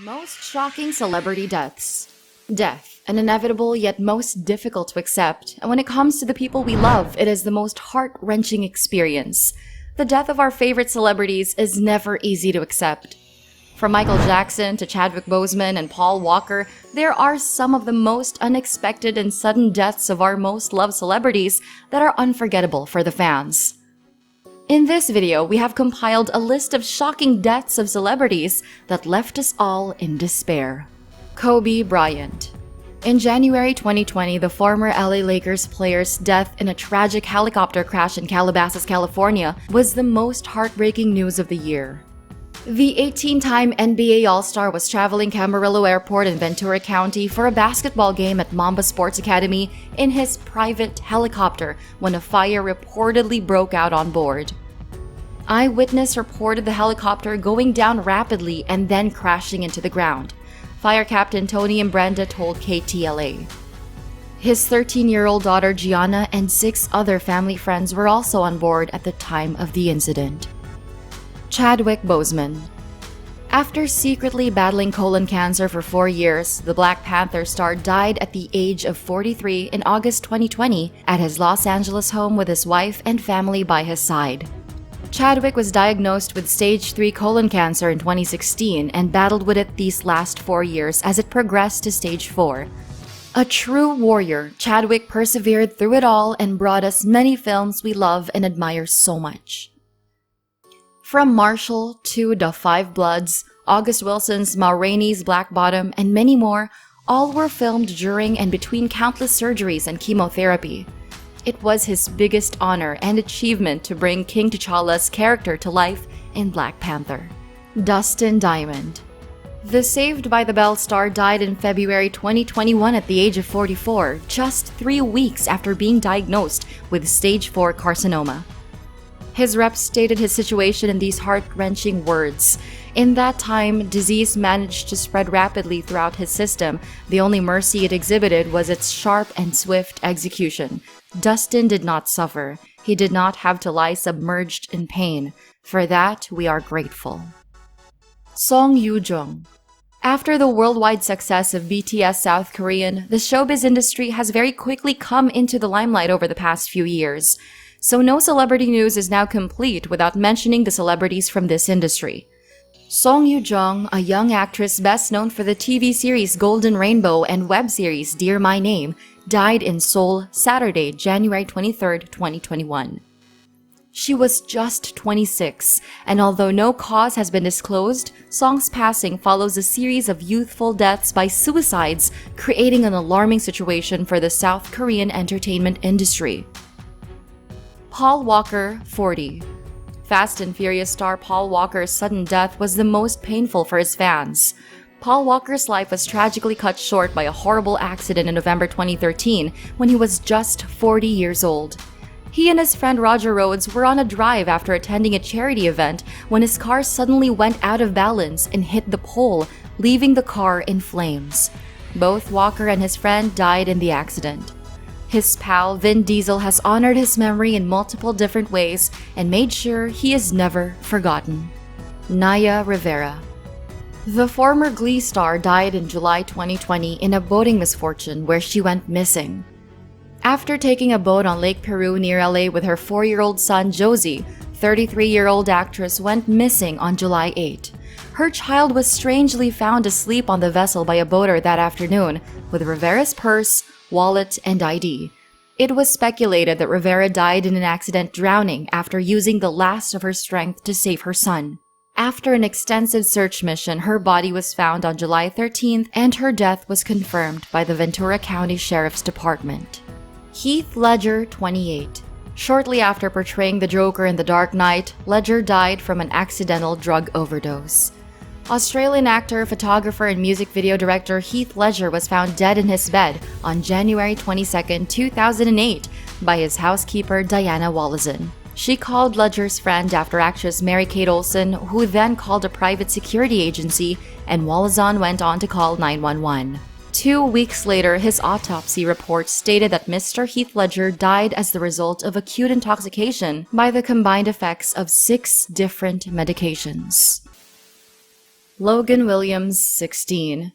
Most shocking celebrity deaths. Death, an inevitable yet most difficult to accept, and when it comes to the people we love, it is the most heart-wrenching experience. The death of our favorite celebrities is never easy to accept. From Michael Jackson to Chadwick Boseman and Paul Walker, there are some of the most unexpected and sudden deaths of our most loved celebrities that are unforgettable for the fans. In this video, we have compiled a list of shocking deaths of celebrities that left us all in despair. Kobe Bryant. In January 2020, the former LA Lakers player's death in a tragic helicopter crash in Calabasas, California, was the most heartbreaking news of the year. The 18-time NBA All-Star was traveling Camarillo Airport in Ventura County for a basketball game at Mamba Sports Academy in his private helicopter when a fire reportedly broke out on board. Eyewitness reported the helicopter going down rapidly and then crashing into the ground. Fire Captain Tony Imbrenda told KTLA. His 13-year-old daughter Gianna and 6 other family friends were also on board at the time of the incident. Chadwick Boseman. After secretly battling colon cancer for 4 years, the Black Panther star died at the age of 43 in August 2020 at his Los Angeles home with his wife and family by his side. Chadwick was diagnosed with stage 3 colon cancer in 2016 and battled with it these last 4 years as it progressed to stage 4. A true warrior, Chadwick persevered through it all and brought us many films we love and admire so much. From Marshall to The Five Bloods, August Wilson's Ma Rainey's Black Bottom, and many more, all were filmed during and between countless surgeries and chemotherapy. It was his biggest honor and achievement to bring King T'Challa's character to life in Black Panther. Dustin Diamond. The Saved by the Bell star died in February 2021 at the age of 44, just 3 weeks after being diagnosed with stage 4 carcinoma. His rep stated his situation in these heart-wrenching words. In that time, disease managed to spread rapidly throughout his system. The only mercy it exhibited was its sharp and swift execution. Dustin did not suffer. He did not have to lie submerged in pain. For that, we are grateful. Song Yoo-jung. After the worldwide success of BTS South Korean, the showbiz industry has very quickly come into the limelight over the past few years. So no celebrity news is now complete without mentioning the celebrities from this industry. Song Yoo-jung, a young actress best known for the TV series Golden Rainbow and web series Dear My Name, died in Seoul Saturday, January 23, 2021. She was just 26, and although no cause has been disclosed, Song's passing follows a series of youthful deaths by suicides, creating an alarming situation for the South Korean entertainment industry. Paul Walker, 40. Fast and Furious star Paul Walker's sudden death was the most painful for his fans. Paul Walker's life was tragically cut short by a horrible accident in November 2013 when he was just 40 years old. He and his friend Roger Rhodes were on a drive after attending a charity event when his car suddenly went out of balance and hit the pole, leaving the car in flames. Both Walker and his friend died in the accident. His pal Vin Diesel has honored his memory in multiple different ways and made sure he is never forgotten. Naya Rivera. The former Glee star died in July 2020 in a boating misfortune where she went missing. After taking a boat on Lake Peru near LA with her 4-year-old son Josie, 33-year-old actress went missing on July 8. Her child was strangely found asleep on the vessel by a boater that afternoon with Rivera's purse, wallet, and ID. It was speculated that Rivera died in an accident drowning after using the last of her strength to save her son. After an extensive search mission, her body was found on July 13th and her death was confirmed by the Ventura County Sheriff's Department. Heath Ledger, 28. Shortly after portraying the Joker in The Dark Knight, Ledger died from an accidental drug overdose. Australian actor, photographer, and music video director Heath Ledger was found dead in his bed on January 22, 2008 by his housekeeper Diana Wallazon. She called Ledger's friend after actress Mary-Kate Olsen, who then called a private security agency, and Wallazon went on to call 911. 2 weeks later, his autopsy report stated that Mr. Heath Ledger died as the result of acute intoxication by the combined effects of 6 different medications. Logan Williams, 16.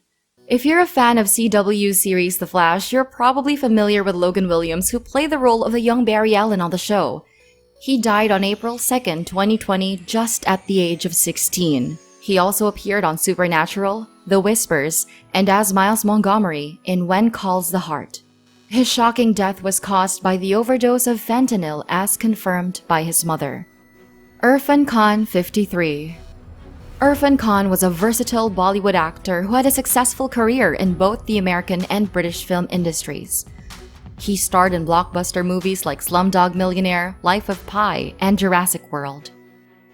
If you're a fan of CW's series The Flash, you're probably familiar with Logan Williams, who played the role of the young Barry Allen on the show. He died on April 2nd, 2020, just at the age of 16. He also appeared on Supernatural, The Whispers, and as Miles Montgomery in When Calls the Heart. His shocking death was caused by the overdose of fentanyl, as confirmed by his mother. Irfan Khan, 53. Irfan Khan was a versatile Bollywood actor who had a successful career in both the American and British film industries. He starred in blockbuster movies like Slumdog Millionaire, Life of Pi, and Jurassic World.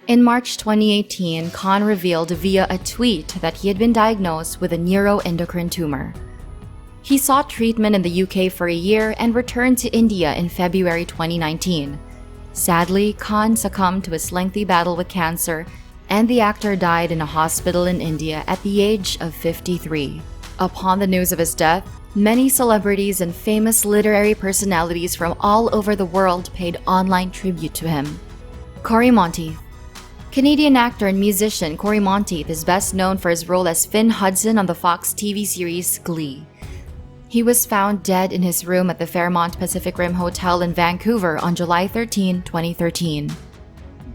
In March 2018, Khan revealed via a tweet that he had been diagnosed with a neuroendocrine tumor. He sought treatment in the UK for a year and returned to India in February 2019. Sadly, Khan succumbed to his lengthy battle with cancer, and the actor died in a hospital in India at the age of 53. Upon the news of his death, many celebrities and famous literary personalities from all over the world paid online tribute to him. Corey Monteith. Canadian actor and musician Corey Monteith is best known for his role as Finn Hudson on the Fox TV series Glee. He was found dead in his room at the Fairmont Pacific Rim Hotel in Vancouver on July 13, 2013.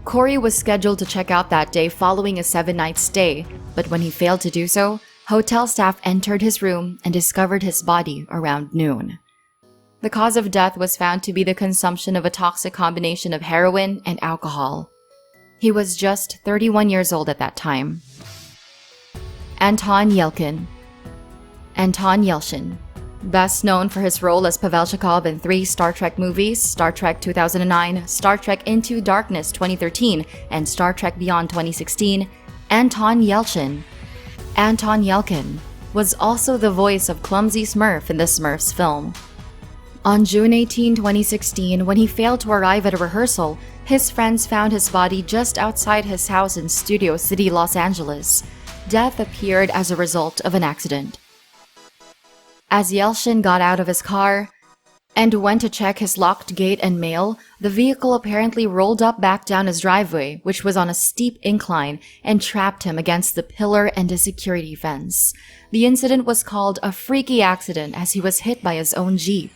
Corey was scheduled to check out that day following a 7-night stay, but when he failed to do so, hotel staff entered his room and discovered his body around noon. The cause of death was found to be the consumption of a toxic combination of heroin and alcohol. He was just 31 years old at that time. Anton Yelchin. Anton Yelchin. Best known for his role as Pavel Chekhov in 3 Star Trek movies, Star Trek 2009, Star Trek Into Darkness 2013, and Star Trek Beyond 2016, Anton Yelchin. Anton Yelchin was also the voice of Clumsy Smurf in the Smurfs film. On June 18, 2016, when he failed to arrive at a rehearsal, his friends found his body just outside his house in Studio City, Los Angeles. Death appeared as a result of an accident. As Yelchin got out of his car and went to check his locked gate and mail, the vehicle apparently rolled up back down his driveway, which was on a steep incline, and trapped him against the pillar and a security fence. The incident was called a freaky accident as he was hit by his own Jeep.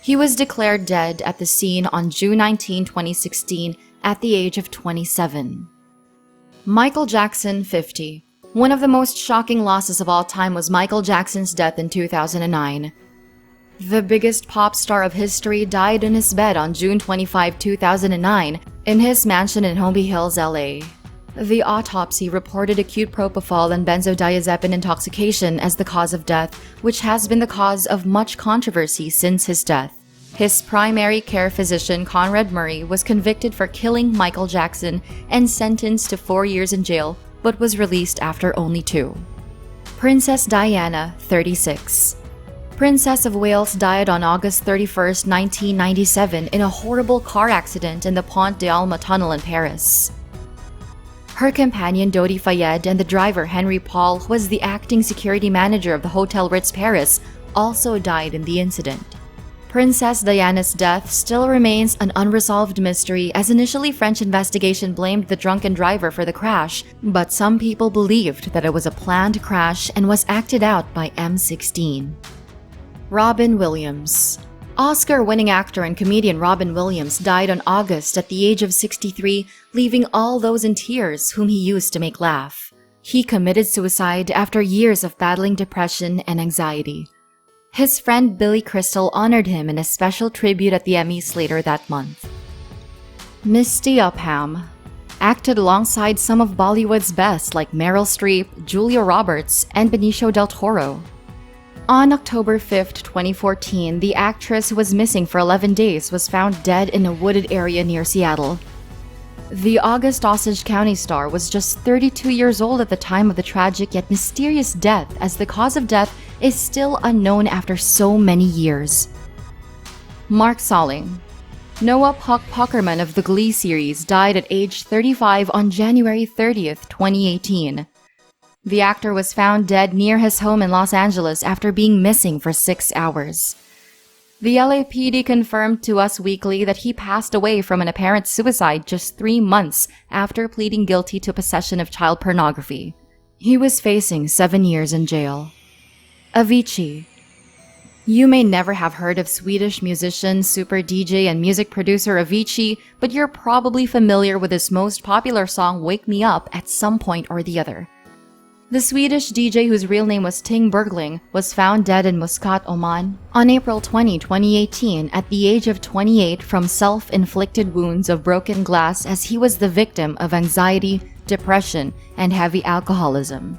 He was declared dead at the scene on June 19, 2016, at the age of 27. Michael Jackson, 50. One of the most shocking losses of all time was Michael Jackson's death in 2009. The biggest pop star of history died in his bed on June 25, 2009, in his mansion in Holmby Hills, LA. The autopsy reported acute propofol and benzodiazepine intoxication as the cause of death, which has been the cause of much controversy since his death. His primary care physician, Conrad Murray, was convicted for killing Michael Jackson and sentenced to 4 years in jail, but was released after only 2. Princess Diana, 36. Princess of Wales died on August 31, 1997 in a horrible car accident in the Pont d'Alma tunnel in Paris. Her companion Dodi Fayed and the driver Henry Paul, who was the acting security manager of the Hotel Ritz Paris, also died in the incident. Princess Diana's death still remains an unresolved mystery, as initially French investigation blamed the drunken driver for the crash, but some people believed that it was a planned crash and was acted out by M16. Robin Williams. Oscar-winning actor and comedian Robin Williams died in August at the age of 63, leaving all those in tears whom he used to make laugh. He committed suicide after years of battling depression and anxiety. His friend Billy Crystal honored him in a special tribute at the Emmys later that month. Misty Upham. Acted alongside some of Bollywood's best like Meryl Streep, Julia Roberts, and Benicio del Toro. On October 5, 2014, the actress who was missing for 11 days was found dead in a wooded area near Seattle. The August Osage County star was just 32 years old at the time of the tragic yet mysterious death, as the cause of death is still unknown after so many years. Mark Salling. Noah Puck Puckerman of the Glee series died at age 35 on January 30, 2018. The actor was found dead near his home in Los Angeles after being missing for 6 hours. The LAPD confirmed to Us Weekly that he passed away from an apparent suicide just 3 months after pleading guilty to possession of child pornography. He was facing 7 years in jail. Avicii. You may never have heard of Swedish musician, super DJ, and music producer Avicii, but you're probably familiar with his most popular song Wake Me Up at some point or the other. The Swedish DJ, whose real name was Ting Bergling, was found dead in Muscat, Oman, on April 20, 2018, at the age of 28 from self-inflicted wounds of broken glass as he was the victim of anxiety, depression, and heavy alcoholism.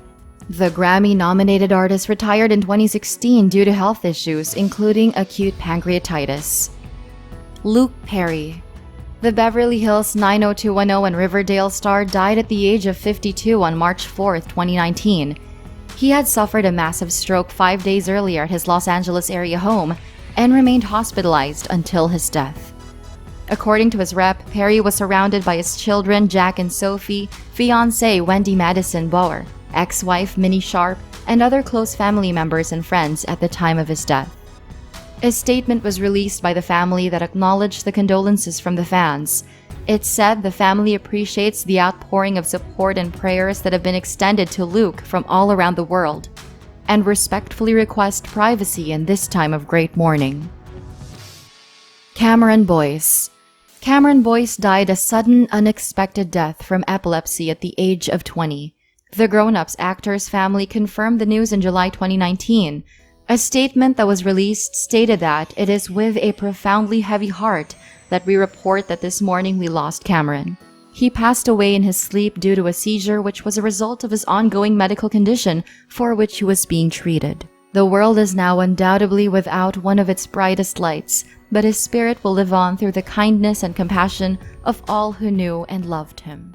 The Grammy-nominated artist retired in 2016 due to health issues, including acute pancreatitis. Luke Perry. The Beverly Hills 90210 and Riverdale star died at the age of 52 on March 4, 2019. He had suffered a massive stroke 5 days earlier at his Los Angeles area home and remained hospitalized until his death. According to his rep, Perry was surrounded by his children Jack and Sophie, fiancée Wendy Madison Bauer, ex-wife Minnie Sharp, and other close family members and friends at the time of his death. A statement was released by the family that acknowledged the condolences from the fans. It said the family appreciates the outpouring of support and prayers that have been extended to Luke from all around the world, and respectfully request privacy in this time of great mourning. Cameron Boyce. Cameron Boyce died a sudden, unexpected death from epilepsy at the age of 20. The Grown Ups actor's family confirmed the news in July 2019. A statement that was released stated that it is with a profoundly heavy heart that we report that this morning we lost Cameron. He passed away in his sleep due to a seizure, which was a result of his ongoing medical condition for which he was being treated. The world is now undoubtedly without one of its brightest lights, but his spirit will live on through the kindness and compassion of all who knew and loved him.